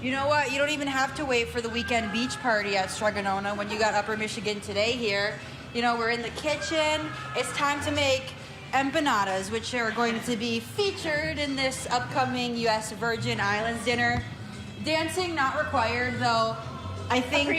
You know what? You don't even have to wait for the weekend beach party at Strega Nonna when you got Upper Michigan today here. You know, we're in the kitchen. It's time to make empanadas, which are going to be featured in this upcoming U.S. Virgin Islands dinner. Dancing not required, though. I think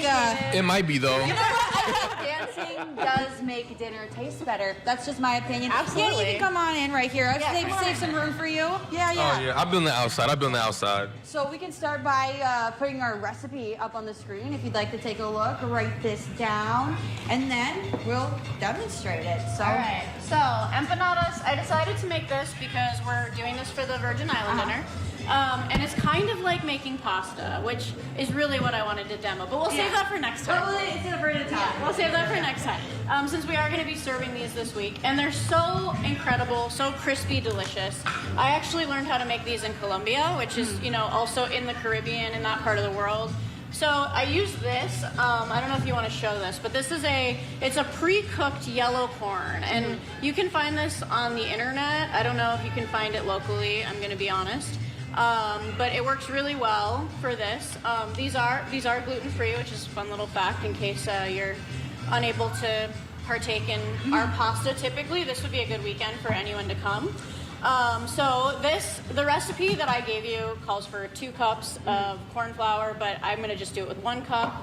it might be though. You know what? I think dancing does make dinner taste better. That's just my opinion. Absolutely. Yeah, you can come on in right here. I'll save some room for you. Yeah. Oh yeah, I've been on the outside. So we can start by putting our recipe up on the screen if you'd like to take a look. Write this down, and then we'll demonstrate it. So. All right. So empanadas. I decided to make this because we're doing this for the Virgin Island dinner. And it's kind of like making pasta, which is really what I wanted to demo. But we'll save that for next time. It's in a very time. Yeah, we'll save that for next time. Since we are going to be serving these this week. And they're so incredible, so crispy, delicious. I actually learned how to make these in Colombia, which is, you know, also in the Caribbean, in that part of the world. So I use this, I don't know if you want to show this, but this is it's a pre-cooked yellow corn. And you can find this on the internet. I don't know if you can find it locally, I'm going to be honest. But it works really well for this. These are gluten-free, which is a fun little fact in case you're unable to partake in our pasta typically. This would be a good weekend for anyone to come. So the recipe that I gave you calls for 2 cups of corn flour, but I'm going to just do it with 1 cup.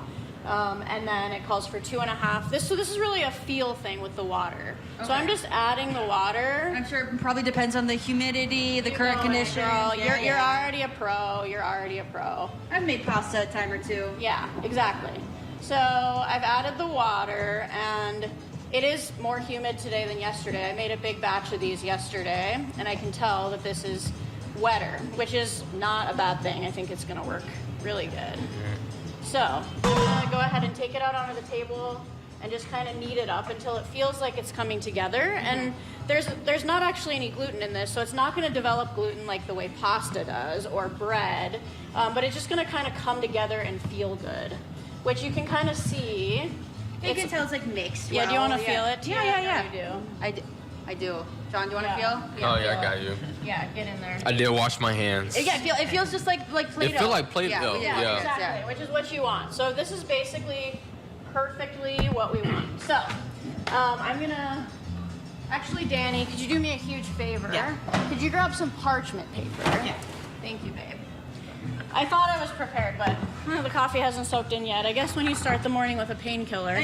And then it calls for 2.5. So this is really a feel thing with the water. Okay. So I'm just adding the water. I'm sure it probably depends on the humidity, the current conditions. You're already a pro. You're already a pro. I've made pasta a time or two. Yeah, exactly. So I've added the water, and it is more humid today than yesterday. I made a big batch of these yesterday, and I can tell that this is wetter, which is not a bad thing. I think it's going to work really good. So I'm gonna go ahead and take it out onto the table and just kind of knead it up until it feels like it's coming together. And there's not actually any gluten in this, so it's not going to develop gluten like the way pasta does or bread, but it's just going to kind of come together and feel good, which you can kind of see. You can tell it's like mixed. Yeah, do you want to feel it too? Yeah. You do. I do. John, do you want to feel? Oh yeah, I got you. Yeah, get in there. I did wash my hands. Yeah, it feels just like Play-Doh. It feels like Play-Doh. Yeah, exactly, which is what you want. So this is basically perfectly what we want. So I'm gonna, actually Danny, could you do me a huge favor? Yeah. Could you grab some parchment paper? Yeah. Thank you, babe. I thought I was prepared, but the coffee hasn't soaked in yet. I guess when you start the morning with a painkiller.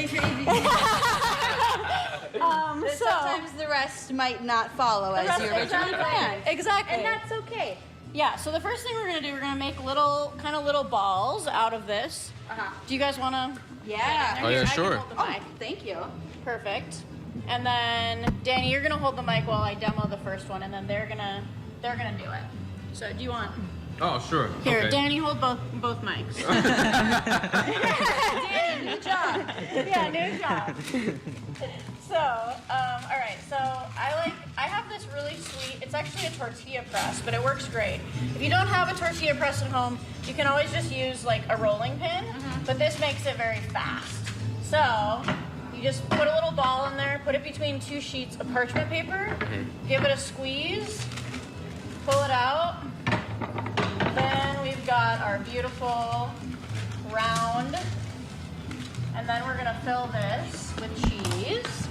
Sometimes the rest might not follow as you originally planned. Exactly. And that's okay. Yeah, so the first thing we're going to do, we're going to make little balls out of this. Do you guys want to? Yeah. Oh, yeah, sure. I can hold the mic. Thank you. Perfect. And then, Danny, you're going to hold the mic while I demo the first one, and then they're going to do it. So do you want? Oh, sure. Here, okay. Danny, hold both mics. Danny, new job. Yeah, new job. So, all right. So I have this really sweet. It's actually a tortilla press, but it works great. If you don't have a tortilla press at home, you can always just use like a rolling pin. But this makes it very fast. So you just put a little ball in there, put it between 2 sheets of parchment paper, give it a squeeze, pull it out. Then we've got our beautiful round, and then we're gonna fill this with cheese.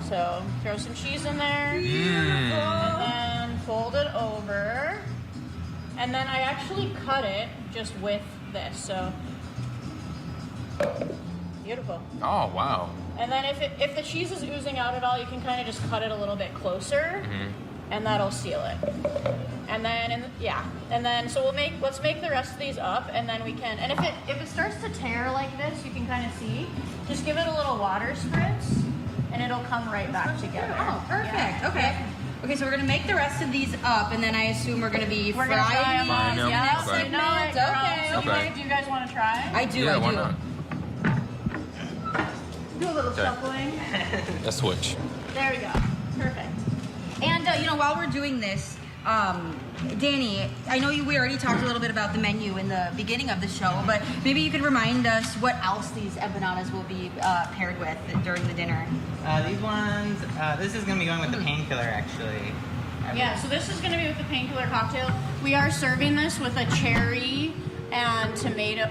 So throw some cheese in there, and then fold it over, and then I actually cut it just with this. So beautiful. Oh wow. And then if the cheese is oozing out at all, you can kind of just cut it a little bit closer, and that'll seal it. And then, so let's make the rest of these up, and then we can, and if it starts to tear like this, you can kind of see, just give it a little water spritz, and it'll come right back together. Oh, perfect. Yeah. Okay. Okay, so we're gonna make the rest of these up, and then I assume we're gonna be We're gonna fry them frying up. these. Yeah, Next you know it, girl. Okay. Okay. Do you guys want to try? I do. Yeah, I why do. not? Do a little shuffling. Let's switch. There we go. Perfect. And while we're doing this, Danny, I know we already talked a little bit about the menu in the beginning of the show, but maybe you could remind us what else these empanadas will be paired with during the dinner. These ones, this is going to be going with the painkiller actually. Yeah, so this is going to be with the painkiller cocktail. We are serving this with a cherry and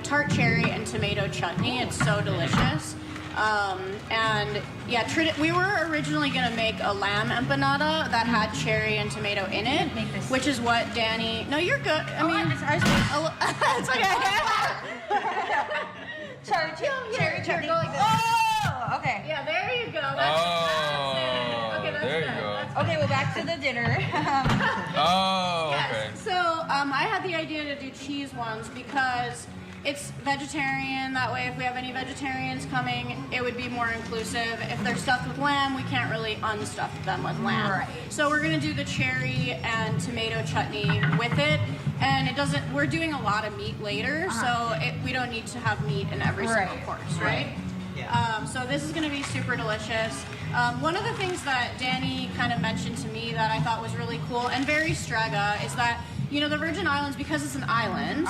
tart cherry and tomato chutney. It's so delicious. And yeah, we were originally going to make a lamb empanada that had cherry and tomato in it, which is what Danny. No, you're good. I mean, it's okay. Cherry chutney. Go like this. Oh, okay. Yeah, there you go. That's it. Okay, that's there you good. go. That's Okay, well, back to the dinner. Oh, Yes. okay. So I had the idea to do cheese ones because it's vegetarian. That way, if we have any vegetarians coming, it would be more inclusive. If they're stuffed with lamb, we can't really unstuff them with lamb. Right. So we're gonna do the cherry and tomato chutney with it. And it doesn't. We're doing a lot of meat later, so we don't need to have meat in every single course, right? Yeah. So this is going to be super delicious. One of the things that Danny kind of mentioned to me that I thought was really cool and very Strega is that, you know, the Virgin Islands, because it's an island,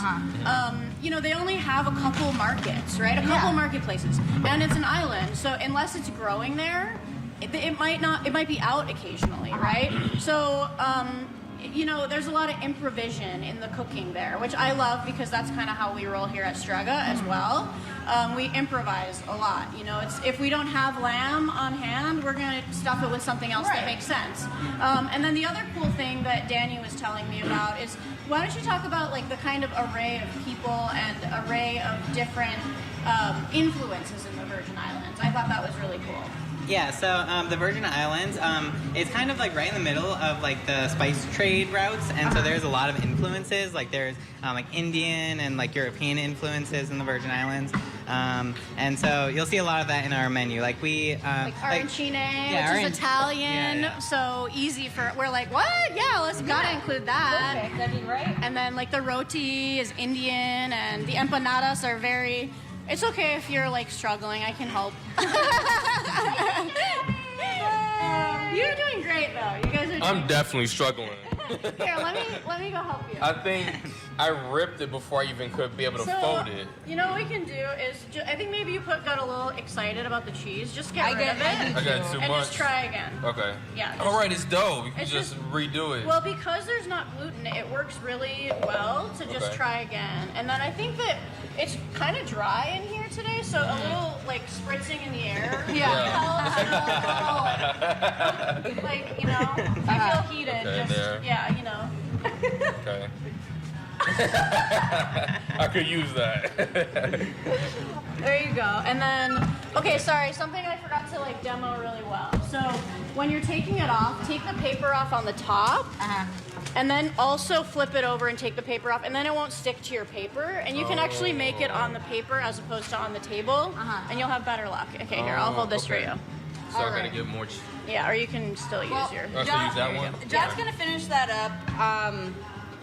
you know, they only have a couple markets, right? A couple marketplaces. And it's an island, so unless it's growing there, it might be out occasionally, right? So, you know, there's a lot of improvisation in the cooking there, which I love because that's kind of how we roll here at Strega as well. We improvise a lot. You know, it's if we don't have lamb on hand, we're gonna stuff it with something else that makes sense. And then the other cool thing that Danny was telling me about is, why don't you talk about like the kind of array of people and array of different influences in the Virgin Islands? I thought that was really cool. Yeah, so the Virgin Islands, it's kind of like right in the middle of like the spice trade routes, and so there's a lot of influences. Like there's like Indian and like European influences in the Virgin Islands, and so you'll see a lot of that in our menu. Like we like arancine, which is Italian, so easy for. We're like, what? Yeah, let's gotta include that. Perfect. I mean, right? And then like the roti is Indian, and the empanadas are very. It's okay if you're like struggling. I can help. You're doing great though. You guys are. I'm definitely struggling. Here, let me go help you. I think I ripped it before I even could be able to fold it. You know what we can do is, I think maybe you got a little excited about the cheese. Just get rid of it. I got too and much. just try again. Okay. Yeah. All right, it's dough. You can it's just redo it. Well, because there's not gluten, it works really well to just try again. And then I think that it's kind of dry in here today, so a little like spritzing in the air. Like, you know, if you feel heated, Okay, just there. yeah, you know. Okay. I could use that. There you go. And then, okay, sorry, something I forgot to like demo really well. So when you're taking it off, take the paper off on the top, and then also flip it over and take the paper off, and then it won't stick to your paper, and you can actually make it on the paper as opposed to on the table, and you'll have better luck. Okay, here, I'll hold this for you. So I gotta get more. Yeah, or you can still use your. I should use that one. John's gonna finish that up.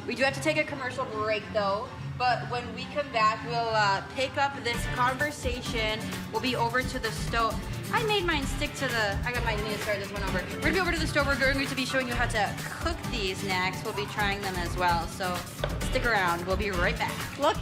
We do have to take a commercial break though, but when we come back, we'll pick up this conversation. We'll be over to the stove. I made mine stick to the. I got my need to start this one over. We're gonna be over to the stove. We're going to be showing you how to cook these next. We'll be trying them as well. So stick around. We'll be right back. Look.